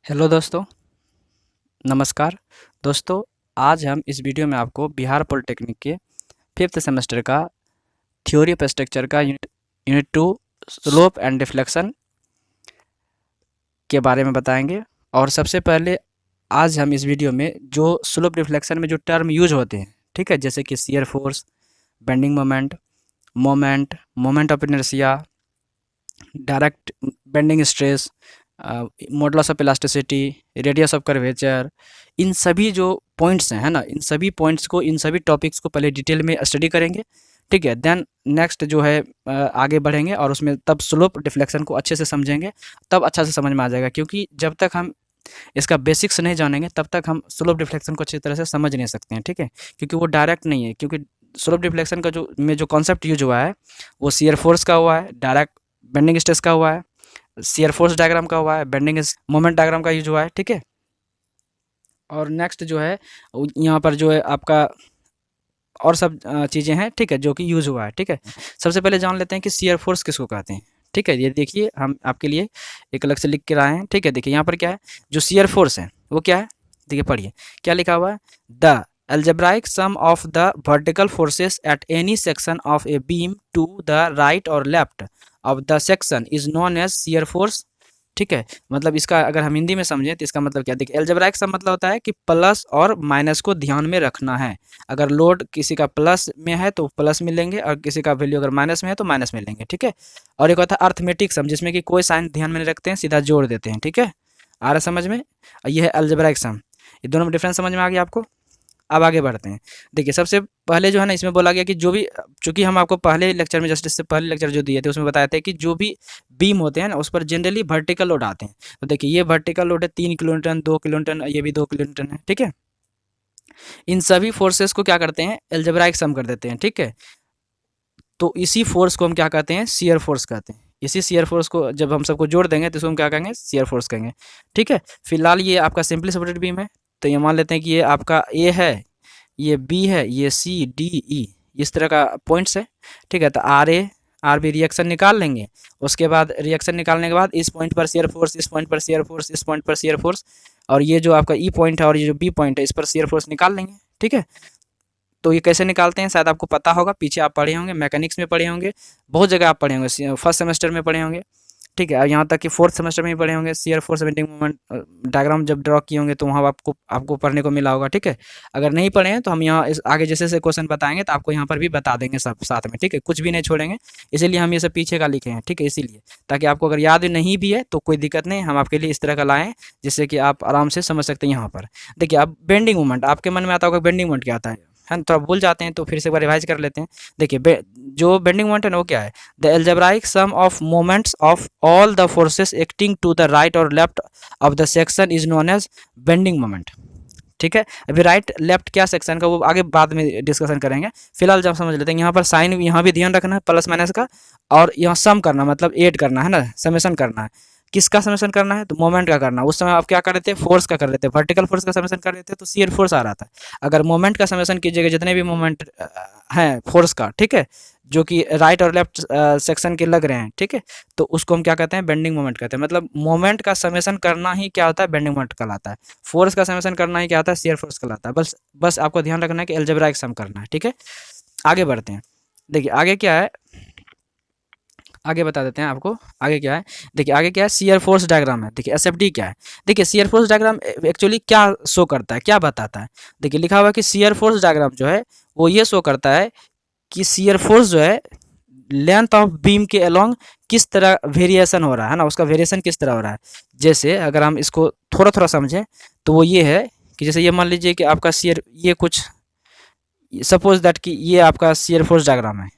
Hello दोस्तों, नमस्कार। दोस्तों, आज हम इस वीडियो में आपको बिहार पॉलिटेक्निक के फिफ्थ सेमेस्टर का थ्योरी ऑफ स्ट्रक्चर का यूनिट 2 स्लोप एंड डिफ्लेक्शन के बारे में बताएंगे। और सबसे पहले आज हम इस वीडियो में जो स्लोप डिफ्लेक्शन में जो टर्म यूज होते हैं, ठीक है, जैसे कि shear force, bending moment, moment of inertia, direct bending stress, modulus of elasticity, radius of curvature, इन सभी जो पॉइंट्स हैं, है ना, इन सभी पॉइंट्स को, इन सभी टॉपिक्स को पहले डिटेल में स्टडी करेंगे। ठीक है, देन नेक्स्ट जो है आगे बढ़ेंगे और उसमें तब स्लोप डिफ्लेक्शन को अच्छे से समझेंगे, तब अच्छा से समझ में आ जाएगा। क्योंकि जब तक हम इसका बेसिक्स नहीं जानेंगे तब तक हम स्लोप डिफ्लेक्शन को अच्छी तरह से समझ नहीं सकते हैं। ठीक है, क्योंकि वो डायरेक्ट नहीं है। क्योंकि स्लोप डिफ्लेक्शन का जो कॉन्सेप्ट यूज हुआ है वो शियर फोर्स का हुआ है, डायरेक्ट बेंडिंग स्ट्रेस का हुआ है, शियर फोर्स डायग्राम का हुआ है, बेंडिंग मोमेंट डायग्राम का यूज हुआ है। ठीक है, और नेक्स्ट जो है यहाँ पर जो है आपका और सब चीज़ें हैं, ठीक है, जो कि यूज हुआ है। ठीक है, सबसे पहले जान लेते हैं कि शियर फोर्स किसको कहते हैं। ठीक है, ये देखिए हम आपके लिए एक अलग से लिख के लाए हैं। ठीक है, देखिए यहाँ पर क्या है, जो शियर फोर्स है वो क्या है, देखिए पढ़िए क्या लिखा हुआ है। The algebraic sum of the vertical forces at any section of a beam to the right or left of the section is known as shear force। ठीक है, मतलब इसका अगर हम हिंदी में समझें तो इसका मतलब क्या, देखिए एल्जेब्राइक सम मतलब होता है कि प्लस और माइनस को ध्यान में रखना है। अगर लोड किसी का प्लस में है तो प्लस मिलेंगे और किसी का वैल्यू अगर माइनस में है तो माइनस मिलेंगे। ठीक है, और एक होता है अर्थमेटिक सम, जिसमें कि कोई साइन ध्यान में नहीं रखते हैं, सीधा जोड़ देते हैं। ठीक है, आ रहा समझ में। ये है एल्जेब्राइक सम। ये दोनों में डिफरेंस समझ में आ गया आपको। अब आगे बढ़ते हैं। देखिए सबसे पहले जो है ना, इसमें बोला गया कि जो भी, चूंकि हम आपको पहले लेक्चर में, जस्ट इससे पहले लेक्चर जो दिए थे उसमें बताए थे कि जो भी बीम होते हैं ना उस पर जनरली वर्टिकल लोड आते हैं। तो देखिए ये वर्टिकल लोड है 3 किलोन्यूटन, 2 किलोन्यूटन, ये भी 2 किलोन्यूटन है। ठीक है, इन सभी फोर्सेस को क्या करते हैं, एल्जेब्राइक सम कर देते हैं। ठीक है, तो इसी फोर्स को हम क्या कहते हैं, शियर फोर्स कहते हैं। इसी शियर फोर्स को जब हम सबको जोड़ देंगे तो इसको हम क्या कहेंगे, शियर फोर्स कहेंगे। ठीक है, फिलहाल ये आपका सिंपली सपोर्टेड बीम है, तो ये मान लेते हैं कि ये आपका ए है, ये बी है, ये सी डी ई, इस तरह का पॉइंट्स है। ठीक है, तो आर बी रिएक्शन निकाल लेंगे। उसके बाद रिएक्शन निकालने के बाद इस पॉइंट पर शियर फोर्स, इस पॉइंट पर शियर फोर्स, इस पॉइंट पर शियर फोर्स, और ये जो आपका ई पॉइंट है और ये जो बी पॉइंट है इस पर शियर फोर्स निकाल लेंगे। ठीक है, तो ये कैसे निकालते हैं शायद आपको पता होगा, पीछे आप पढ़े होंगे, मैकेनिक्स में पढ़े होंगे, बहुत जगह आप पढ़े होंगे, फर्स्ट सेमेस्टर में पढ़े होंगे। ठीक है, यहाँ तक कि फोर्थ सेमेस्टर में ही पढ़े होंगे। Shear force bending moment diagram जब ड्रॉ किए होंगे तो वहाँ आपको पढ़ने को मिला होगा। ठीक है, अगर नहीं पढ़े हैं तो हम यहाँ इस आगे जैसे जैसे क्वेश्चन बताएंगे तो आपको यहाँ पर भी बता देंगे सब साथ में। ठीक है, कुछ भी नहीं छोड़ेंगे, इसीलिए हम ये सब पीछे का लिखे हैं। ठीक है, इसीलिए ताकि आपको अगर याद नहीं भी है तो कोई दिक्कत नहीं, हम आपके लिए इस तरह का लाएँ जिससे कि आप आराम से समझ सकते हैं। यहाँ पर देखिए, अब बेंडिंग मोमेंट आपके मन में आता होगा, बेंडिंग मोमेंट क्या आता है ना, थोड़ा भूल जाते हैं तो फिर से एक बार रिवाइज कर लेते हैं। देखिए जो बेंडिंग मोमेंट है ना वो क्या है, the algebraic sum of moments of all the forces acting to the right और left of the section is known as bending moment. ठीक है, अभी राइट लेफ्ट क्या सेक्शन का वो आगे बाद में डिस्कशन करेंगे, फिलहाल जब समझ लेते हैं। यहाँ पर साइन, यहाँ भी ध्यान रखना है प्लस माइनस का, और यहाँ सम करना मतलब ऐड करना है ना, समेशन करना है। किसका समेशन करना है, तो मोमेंट का करना। उस समय आप क्या कर रहे थे, फोर्स का कर रहे थे, वर्टिकल फोर्स का समेशन कर रहे थे तो शियर फोर्स आ रहा था। अगर मोमेंट का समेशन कीजिएगा, जितने भी मोमेंट हैं फोर्स का, ठीक है, जो कि राइट और लेफ्ट सेक्शन के लग रहे हैं, ठीक है, तो उसको हम क्या कहते हैं, बेंडिंग मोमेंट कहते हैं। मतलब मोमेंट का समेशन करना ही क्या होता है, बेंडिंग मोमेंट कहलाता है। फोर्स का समेशन करना ही क्या होता है, शियर फोर्स कहलाता है। बस आपको ध्यान रखना है कि अलजेब्राइक सम करना है। ठीक है, आगे बढ़ते हैं। देखिए आगे क्या है, आगे बता देते हैं आपको। आगे क्या है, देखिए आगे क्या है, शियर फोर्स डायग्राम है। देखिए एसएफडी क्या है, देखिए शियर फोर्स डायग्राम एक्चुअली क्या शो करता है, क्या बताता है। देखिए लिखा हुआ है कि शियर फोर्स डायग्राम जो है वो ये शो करता है कि शियर फोर्स जो है लेंथ ऑफ बीम के अलोंग किस तरह वेरिएशन हो रहा है ना, उसका वेरिएशन किस तरह हो रहा है। जैसे अगर हम इसको थोड़ा थोड़ा समझें तो वो ये है कि जैसे ये मान लीजिए कि आपका शियर, ये कुछ सपोज दैट कि ये आपका शियर फोर्स डायग्राम है।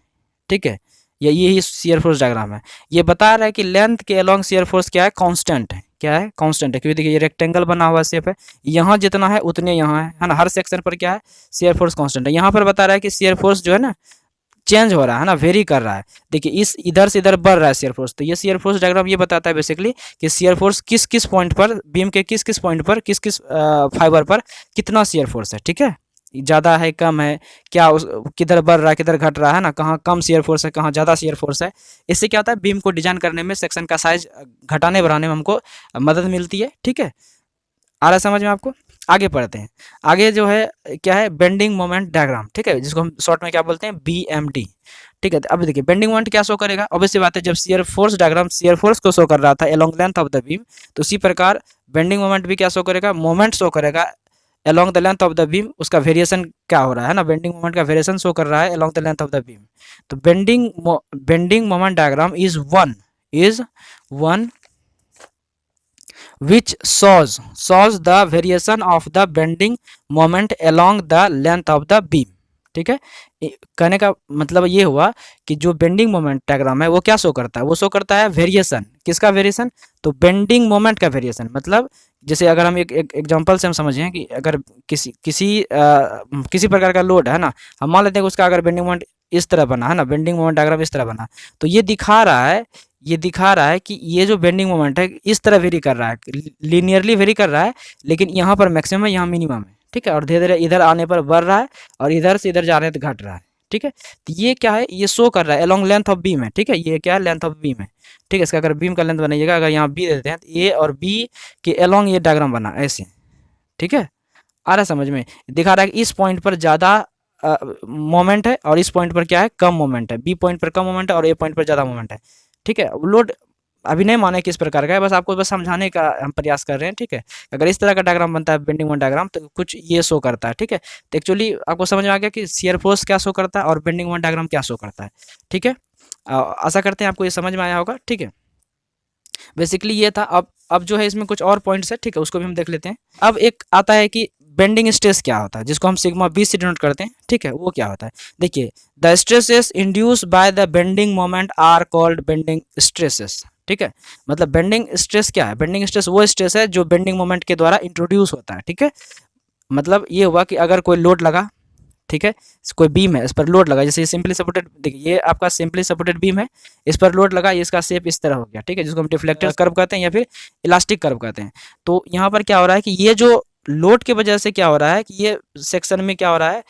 ठीक है, ये ही शियर फोर्स डायग्राम है। ये बता रहा है कि लेंथ के अलोंग शियर फोर्स क्या है, कांस्टेंट है। क्या है, कांस्टेंट है। क्योंकि देखिए ये रेक्टेंगल बना हुआ शेप है, यहाँ जितना है उतने यहाँ है ना, हर सेक्शन पर क्या है, शियर फोर्स कांस्टेंट है। यहाँ पर बता रहा है कि शियर फोर्स जो है ना चेंज हो रहा है ना, वेरी कर रहा है। देखिए इस इधर से इधर बढ़ रहा है शियर फोर्स। तो ये शियर फोर्स डायग्राम ये बताता है बेसिकली कि शियर फोर्स किस किस पॉइंट पर, बीम के किस किस पॉइंट पर, किस किस फाइबर पर कितना शियर फोर्स है। ठीक है, ज़्यादा है कम है, क्या उस किधर बढ़ रहा है किधर घट रहा है ना, कहाँ कम शेयर फोर्स है कहाँ ज़्यादा शेयर फोर्स है। इससे क्या होता है, बीम को डिजाइन करने में, सेक्शन का साइज घटाने बढ़ाने में हमको मदद मिलती है। ठीक है, आ रहा है समझ में आपको? आगे पढ़ते हैं। आगे जो है क्या है, बेंडिंग मोमेंट डायग्राम, ठीक है, जिसको हम शॉर्ट में क्या बोलते हैं, BMD। ठीक है, तो अब देखिए बेंडिंग मोमेंट क्या शो करेगा, ऑब्वियस सी बात है, जब shear force diagram shear force को शो कर रहा था along length of the beam, तो उसी प्रकार बेंडिंग मोमेंट भी क्या शो करेगा, मोमेंट शो करेगा along the length of the beam. उसका वेरिएशन क्या हो रहा है ना, बेंडिंग मोमेंट का वेरिएशन शो कर रहा है along the length of the beam. तो bending moment diagram is one which shows the variation of the bending moment along the length of the beam। ठीक है, कहने का मतलब ये हुआ कि जो बेंडिंग मोमेंट डायग्राम है वो क्या शो करता है, वो शो करता है वेरिएशन। किसका वेरिएशन, तो बेंडिंग मोमेंट का वेरिएशन। मतलब जैसे अगर हम एक एग्जांपल से हम समझें कि अगर किसी प्रकार का लोड है ना, हम मान लेते हैं कि उसका अगर बेंडिंग मोमेंट इस तरह बना है ना, बेंडिंग मोमेंट डायग्राम इस तरह बना, तो ये दिखा रहा है कि ये जो बेंडिंग मोमेंट है इस तरह वेरी कर रहा है, लीनियरली वेरी कर रहा है, लेकिन यहाँ पर मैक्सिमम है, यहाँ मिनिमम है। ठीक है, और धीरे धीरे इधर आने पर बढ़ रहा है और इधर से इधर जा रहे हैं तो घट रहा है। ठीक है, तो ये क्या है, ये शो कर रहा है अलोंग लेंथ ऑफ बीम है। ठीक है, ये क्या है, लेंथ ऑफ बीम है। ठीक है, इसका अगर बीम का लेंथ बनाइएगा, अगर यहाँ बी देते हैं तो ए और बी के अलोंग ये डायग्राम बना ऐसे। ठीक है, आ रहा है समझ में? दिखा रहा है कि इस पॉइंट पर ज़्यादा मोमेंट है और इस पॉइंट पर क्या है, कम मोमेंट है। बी पॉइंट पर कम मोमेंट है और ए पॉइंट पर ज़्यादा मोमेंट है। ठीक है, लोड अभी नहीं माने किस प्रकार का है, बस आपको बस समझाने का हम प्रयास कर रहे हैं। ठीक है, अगर इस तरह का डायग्राम बनता है बेंडिंग मोमेंट डायग्राम, तो कुछ ये शो करता है। ठीक है, तो एक्चुअली आपको समझ में आ गया कि शियर फोर्स क्या शो करता है और बेंडिंग मोमेंट डायग्राम क्या शो करता है। ठीक है, आशा करते हैं आपको ये समझ में आया होगा। ठीक है, बेसिकली ये था। अब जो है इसमें कुछ और पॉइंट्स है, ठीक है, उसको भी हम देख लेते हैं। अब एक आता है कि बेंडिंग स्ट्रेस क्या होता है, जिसको हम सिग्मा बी से डिनोट करते हैं। ठीक है, वो क्या होता है, देखिए the stresses induced by the bending moment are called bending stresses. ठीक है, मतलब बेंडिंग स्ट्रेस क्या है, बेंडिंग स्ट्रेस वो स्ट्रेस है जो बेंडिंग मोमेंट के द्वारा इंट्रोड्यूस होता है। ठीक है, मतलब ये हुआ कि अगर कोई लोड लगा, ठीक है, कोई बीम है, इस पर लोड लगा, जैसे सिंपली सपोर्टेड, देखिए ये आपका सिंपली सपोर्टेड बीम है, इस पर लोड लगा, ये इसका शेप इस तरह हो गया। ठीक है, जिसको हम डिफ्लेक्टर कर्व कहते हैं या फिर इलास्टिक कर्व कहते हैं। तो यहाँ पर क्या हो रहा है कि ये जो लोड की वजह से क्या हो रहा है कि ये सेक्शन में क्या हो रहा है,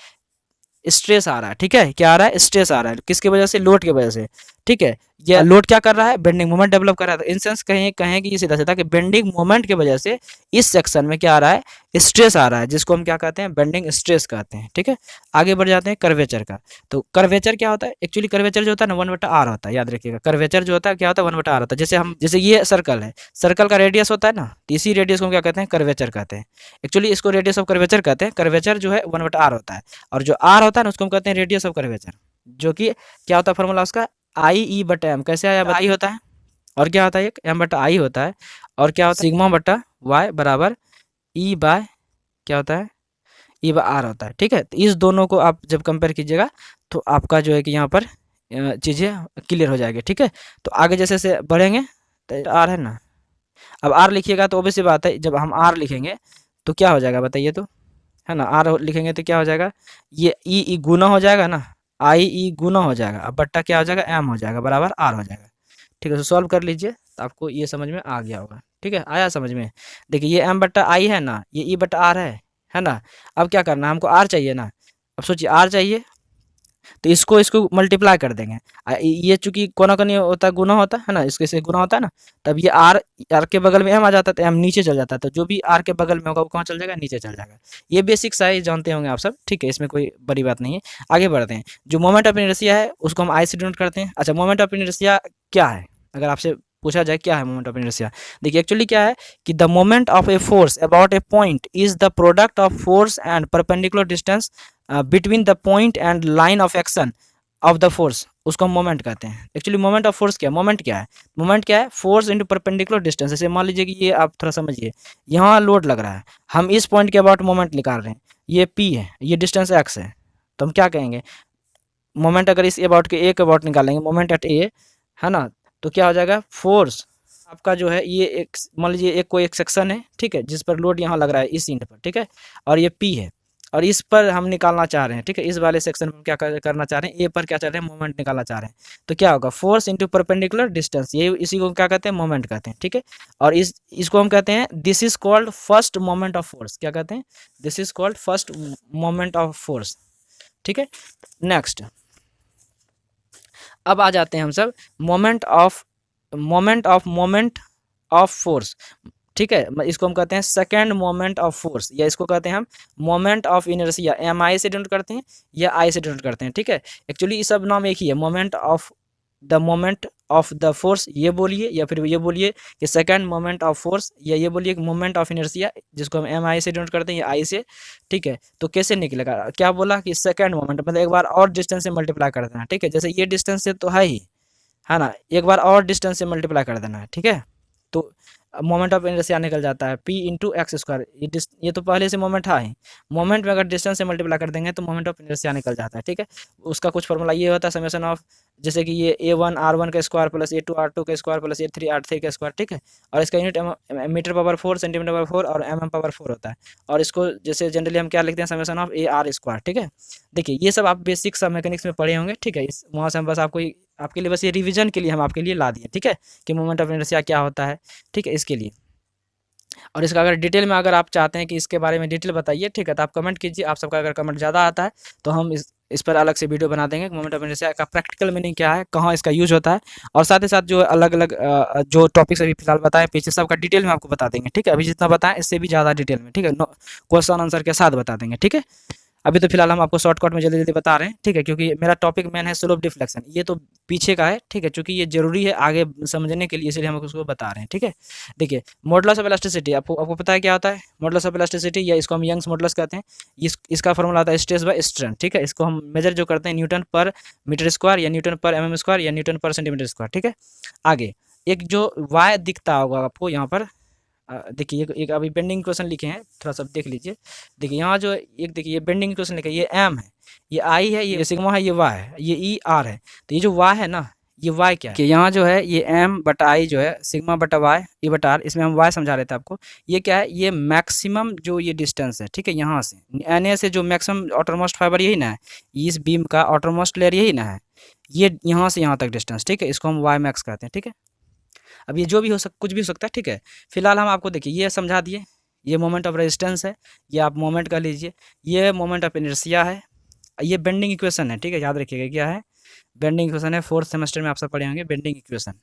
स्ट्रेस आ रहा है। ठीक है, क्या आ रहा है, स्ट्रेस आ रहा है, किसकी वजह से, लोड की वजह से। ठीक है, ये लोड क्या कर रहा है, बेंडिंग मोमेंट डेवलप कर रहा है। इन सेंस कहें कि ये सीधा सीधा कि बेंडिंग मोमेंट की वजह से इस सेक्शन में क्या आ रहा है, स्ट्रेस आ रहा है, जिसको हम क्या कहते हैं, बेंडिंग स्ट्रेस कहते हैं। ठीक है, आगे बढ़ जाते हैं कर्वेचर का। तो कर्वेचर क्या होता है, एक्चुअली कर्वेचर जो होता है ना 1/r होता है, याद रखिएगा। कर्वेचर जो होता है क्या होता है, 1/r होता है। जैसे ये सर्कल है, सर्कल का रेडियस होता है ना, तो इसी रेडियस को हम क्या कहते हैं, कर्वेचर कहते हैं। एक्चुअली इसको रेडियस ऑफ कर्वेचर कहते हैं। कर्वेचर जो है 1/r होता है, और जो r होता है ना उसको हम कहते हैं रेडियस ऑफ कर्वेचर, जो कि क्या होता है फॉर्मूला उसका, IE/m। कैसे आया, आई होता है और क्या होता है, एक m/i होता है, और क्या होता है, सिग्मा/y बराबर E बाय क्या होता है, E/r होता है। ठीक है, तो इस दोनों को आप जब कंपेयर कीजिएगा तो आपका जो है कि यहाँ पर चीज़ें क्लियर हो जाएगी। ठीक है, तो आगे जैसे जैसे बढ़ेंगे तो r है ना, अब r लिखिएगा तो ऑब्वियस सी बात है, जब हम r लिखेंगे तो क्या हो जाएगा बताइए, तो है ना, r लिखेंगे तो क्या हो जाएगा, ये ई गुना हो जाएगा ना, IE गुना हो जाएगा, अब बट्टा क्या हो जाएगा, m हो जाएगा, बराबर r हो जाएगा। ठीक है, तो सॉल्व कर लीजिए तो आपको ये समझ में आ गया होगा। ठीक है, आया समझ में? देखिए ये m/i है ना, ये E/r है ना। अब क्या करना है, हमको r चाहिए ना। अब सोचिए r चाहिए तो इसको मल्टीप्लाई कर देंगे। ये चूंकि कोना कोनी होता है, गुना होता है ना, इसके से गुना होता है ना, तब ये r के बगल में m आ जाता है तो m नीचे चल जाता है, तो जो भी r के बगल में होगा वो कहाँ चल जाएगा, नीचे चल जाएगा। ये बेसिक साइज जानते होंगे आप सब। ठीक है, इसमें कोई बड़ी बात नहीं है। आगे बढ़ते हैं। जो मोमेंट ऑफ इनर्शिया है उसको हम I से डिनोट करते हैं। अच्छा, मोमेंट ऑफ इनर्शिया क्या है, अगर आपसे पूछा जाए क्या है मोमेंट ऑफ इनर्शिया, देखिए एक्चुअली क्या है कि the moment of a force about A point is the product of force and perpendicular distance between the point and line of action of the force, उसको हम मोमेंट कहते हैं। Actually moment of force क्या है, moment क्या है, moment क्या है, फोर्स इनटू परपेंडिकुलर डिस्टेंस। जैसे मान लीजिए कि ये आप थोड़ा समझिए, यहाँ लोड लग रहा है, हम इस पॉइंट के अबाउट मोमेंट निकाल रहे हैं, ये P है, ये डिस्टेंस x है, तो हम क्या कहेंगे, मोमेंट अगर इस अबाउट के ए के अबाउट निकालेंगे, मोमेंट एट ए है ना, तो क्या हो जाएगा, फोर्स आपका जो है ये एक, मान लीजिए एक कोई एक सेक्शन है, ठीक है, जिस पर लोड यहाँ लग रहा है इस इंड पर, ठीक है, और ये P है, और इस पर हम निकालना चाह रहे हैं। ठीक है, इस वाले सेक्शन में क्या करना चाह रहे हैं, ए पर क्या चाह रहे हैं, मोमेंट निकालना चाह रहे हैं, तो क्या होगा, फोर्स इनटू परपेंडिकुलर डिस्टेंस, ये इसी को क्या कहते हैं, मोमेंट कहते हैं। ठीक है, और इसको हम कहते हैं, this is called first moment of force. क्या कहते हैं, this is called first moment of force. ठीक है, नेक्स्ट अब आ जाते हैं हम सब moment of moment of force. ठीक है, इसको हम कहते हैं सेकेंड मोमेंट ऑफ फोर्स, या इसको कहते हैं हम मोमेंट ऑफ इनर्शिया, एम आई से डिनोट करते हैं या आई से डिनोट करते हैं। ठीक है, एक्चुअली ये सब नाम एक ही है, मोमेंट ऑफ द फोर्स ये बोलिए, या फिर ये बोलिए कि सेकंड मोमेंट ऑफ फोर्स, या ये बोलिए कि मोमेंट ऑफ इनर्शिया, जिसको हम एम आई से डिनोट करते हैं या आई से। ठीक है, तो कैसे निकलेगा, क्या बोला कि सेकंड मोमेंट मतलब एक बार और डिस्टेंस से मल्टीप्लाई कर देना। ठीक है, जैसे ये डिस्टेंस से तो है ना, एक बार और डिस्टेंस से मल्टीप्लाई कर देना है। ठीक है, तो मोमेंट ऑफ इनर्शिया निकल जाता है P इंटू एक्स स्क्वायर। ये तो पहले से मोमेंट है ही, मोमेंट में अगर डिस्टेंस से मल्टीप्लाई कर देंगे तो मोमेंट ऑफ इनर्शिया निकल जाता है। ठीक है, उसका कुछ फॉर्मूला ये होता है समेशन ऑफ, जैसे कि ये A1 R1 का स्क्वायर प्लस A2 R2 का स्क्वायर प्लस A3 R3 का स्क्वायर। ठीक है, और इसका unit metre power 4 centimetre power 4 और mm पावर 4 होता है। और इसको जैसे जनरली हम क्या लिखते हैं, समेशन ऑफ AR स्क्वायर। ठीक है, देखिए ये सब आप बेसिक सब मैकेनिक्स में पढ़े होंगे। ठीक है, इस वहाँ से हम बस आपके लिए बस ये रिवीजन के लिए हम आपके लिए ला दिए। ठीक है, कि मोमेंट ऑफ इनर्शिया क्या होता है। ठीक है, इसके लिए, और इसका अगर डिटेल में अगर आप चाहते हैं कि इसके बारे में डिटेल बताइए, ठीक है, तो आप कमेंट कीजिए। आप सबका अगर कमेंट ज़्यादा आता है तो हम इस पर अलग से वीडियो बना देंगे, मोमेंट ऑफ इनर्शिया का प्रैक्टिकल मीनिंग क्या है, कहाँ इसका यूज होता है, और साथ ही साथ जो अलग अलग जो टॉपिक्स अभी फिलहाल बताएं पीछे सबका डिटेल में आपको बता देंगे। ठीक है, अभी जितना बताएं इससे भी ज़्यादा डिटेल में। ठीक है, क्वेश्चन आंसर के साथ बता देंगे। ठीक है, अभी तो फिलहाल हम आपको शॉर्टकट में जल्दी जल्दी बता रहे हैं। ठीक है, क्योंकि मेरा टॉपिक मेन है स्लोप डिफ्लेक्शन, ये तो पीछे का है। ठीक है, क्योंकि ये जरूरी है आगे समझने के लिए, इसलिए हम उसको बता रहे हैं। ठीक है, देखिए मॉडुलस ऑफ इलास्टिसिटी आपको पता है क्या होता है, मॉडुलस ऑफ इलास्टिसिटी, या इसको हम यंग्स मॉडुलस कहते हैं। इसका फॉर्मूला आता है स्ट्रेस बाय स्ट्रेन। ठीक है, इसको हम मेजर जो करते हैं न्यूटन पर मीटर स्क्वायर, या न्यूटन पर mm स्क्वायर, या न्यूटन पर सेंटीमीटर स्क्वायर। ठीक है, आगे एक जो वाई दिखता होगा आपको यहाँ पर, देखिए एक अभी बेंडिंग इक्वेशन लिखे हैं, थोड़ा सा देख लीजिए। देखिए यहाँ जो एक, देखिए ये बेंडिंग इक्वेशन लिखा है, ये एम है, ये आई है, ये सिग्मा है, ये वाई है, ये ई आर है। तो ये जो वाई है ना, ये वाई क्या है कि यहाँ जो है ये एम बटा आई जो है सिग्मा बटा वाई ई बटा आर, इसमें हम वाई समझा रहे थे आपको। ये क्या है, ये मैक्सिमम जो ये डिस्टेंस है। ठीक है, यहाँ से एन ए से जो मैक्सिमम आउटरमोस्ट फाइबर यही ना है, इस बीम का आउटरमोस्ट लेयर यही ना है, ये यहाँ से यहाँ तक डिस्टेंस। ठीक है, इसको हम वाई मैक्स कहते हैं। ठीक है, अब ये जो भी कुछ भी हो सकता है। ठीक है, फिलहाल हम आपको देखिए ये समझा दिए, ये मोमेंट ऑफ रेजिस्टेंस है, ये आप मोमेंट कर लीजिए, ये मोमेंट ऑफ इनर्शिया है, ये बेंडिंग इक्वेशन है। ठीक है, याद रखिएगा क्या है, बेंडिंग इक्वेशन है, 4th सेमेस्टर में आप सब पढ़े होंगे बेंडिंग इक्वेशन।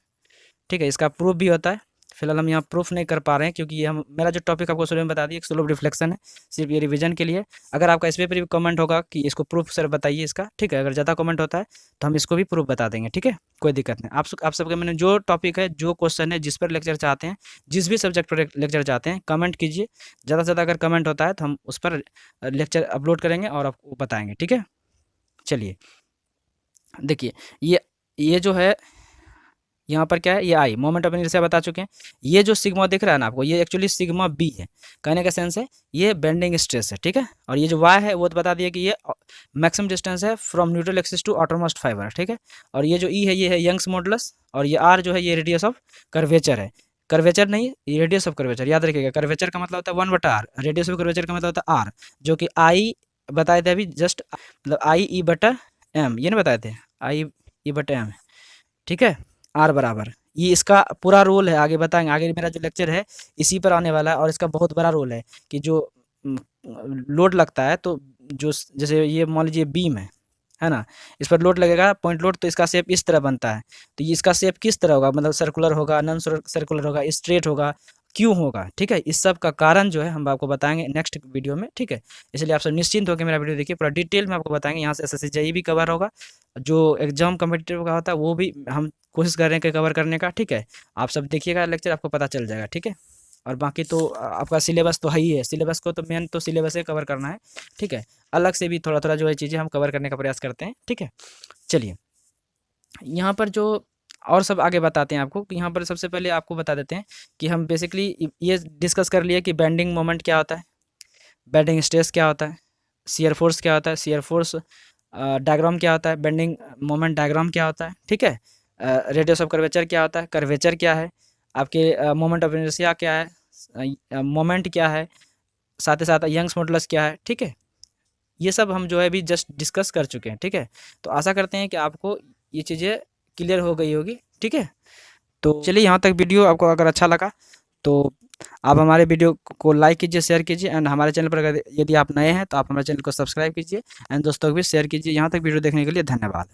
ठीक है, इसका प्रूफ भी होता है। फिलहाल हम यहाँ प्रूफ नहीं कर पा रहे हैं, क्योंकि ये हम मेरा जो टॉपिक आपको शुरू में बता दिया स्लोप रिफ्लेक्शन है, सिर्फ ये रिवीजन के लिए। अगर आपका इस पर भी कमेंट होगा कि इसको प्रूफ सर बताइए इसका, ठीक है, अगर ज़्यादा कमेंट होता है तो हम इसको भी प्रूफ बता देंगे। ठीक है, कोई दिक्कत नहीं। आप सबके मैंने जो टॉपिक है, जो क्वेश्चन है, जिस पर लेक्चर चाहते हैं, जिस भी सब्जेक्ट पर लेक्चर चाहते हैं, कमेंट कीजिए। ज़्यादा से ज़्यादा अगर कमेंट होता है तो हम उस पर लेक्चर अपलोड करेंगे और आपको बताएँगे। ठीक है, चलिए देखिए ये जो है यहाँ पर क्या है, ये आई मोमेंट ऑफ इनर्शिया बता चुके हैं। ये जो सिग्मा दिख रहा है ना आपको, ये एक्चुअली सिग्मा बी है, कहने का सेंस है ये बेंडिंग स्ट्रेस है। ठीक है, और ये जो वाई है वो तो बता दिया कि ये मैक्सिमम डिस्टेंस है from neutral axis to outermost fibre. ठीक है, और ये जो ई है ये है यंग्स मॉडुलस, और ये आर जो है ये रेडियस ऑफ कर्वेचर है, कर्वेचर नहीं, ये रेडियस ऑफ कर्वेचर। याद रखिएगा, कर्वेचर का मतलब होता है 1/r, रेडियस ऑफ कर्वेचर का मतलब होता है आर, जो कि आई बताए थे अभी जस्ट, मतलब आई ई बटा एम, ये नहीं बताए थे, आई ई बटा एम। ठीक है, आर बराबर, ये इसका पूरा रोल है, आगे बताएंगे। आगे मेरा जो लेक्चर है इसी पर आने वाला है, और इसका बहुत बड़ा रोल है कि जो लोड लगता है, तो जो जैसे ये मान लीजिए बीम है ना, इस पर लोड लगेगा पॉइंट लोड, तो इसका शेप इस तरह बनता है। तो ये इसका शेप किस तरह होगा, मतलब सर्कुलर होगा, नॉन सर्कुलर होगा, स्ट्रेट होगा, क्यों होगा। ठीक है, इस सब का कारण जो है हम आपको बताएंगे नेक्स्ट वीडियो में। ठीक है, इसलिए आप सब निश्चिंत होकर मेरा वीडियो देखिए, पूरा डिटेल में आपको बताएंगे। यहाँ से SSC JEE भी कवर होगा, जो एग्जाम कम्पिटिटिव का होता है वो भी हम कोशिश कर रहे हैं कवर करने का। ठीक है, आप सब देखिएगा लेक्चर, आपको पता चल जाएगा। ठीक है, और बाकी तो आपका सिलेबस तो है ही है, सिलेबस को तो मेन तो सिलेबस से कवर करना है। ठीक है, अलग से भी थोड़ा थोड़ा जो है चीज़ें हम कवर करने का प्रयास करते हैं। ठीक है, चलिए यहाँ पर जो और सब आगे बताते हैं आपको, कि यहाँ पर सबसे पहले आपको बता देते हैं कि हम बेसिकली ये डिस्कस कर लिए कि बेंडिंग मोमेंट क्या होता है, बेंडिंग स्ट्रेस क्या होता है, शियर फोर्स क्या होता है, शियर फोर्स डायग्राम क्या होता है, बेंडिंग मोमेंट डायग्राम क्या होता है। ठीक है, रेडियस ऑफ कर्वेचर क्या होता है, कर्वेचर क्या है, आपके मोमेंट ऑफ इनर्शिया क्या है, मोमेंट क्या है, साथ ही साथ यंग्स मॉडुलस क्या है। ठीक है, ये सब हम जो है अभी जस्ट डिस्कस कर चुके हैं। ठीक है, तो आशा करते हैं कि आपको ये चीज़ें क्लियर हो गई होगी। ठीक है, तो चलिए यहाँ तक वीडियो आपको अगर अच्छा लगा तो आप हमारे वीडियो को लाइक कीजिए, शेयर कीजिए, एंड हमारे चैनल पर अगर यदि आप नए हैं तो आप हमारे चैनल को सब्सक्राइब कीजिए, एंड दोस्तों को भी शेयर कीजिए। यहाँ तक वीडियो देखने के लिए धन्यवाद।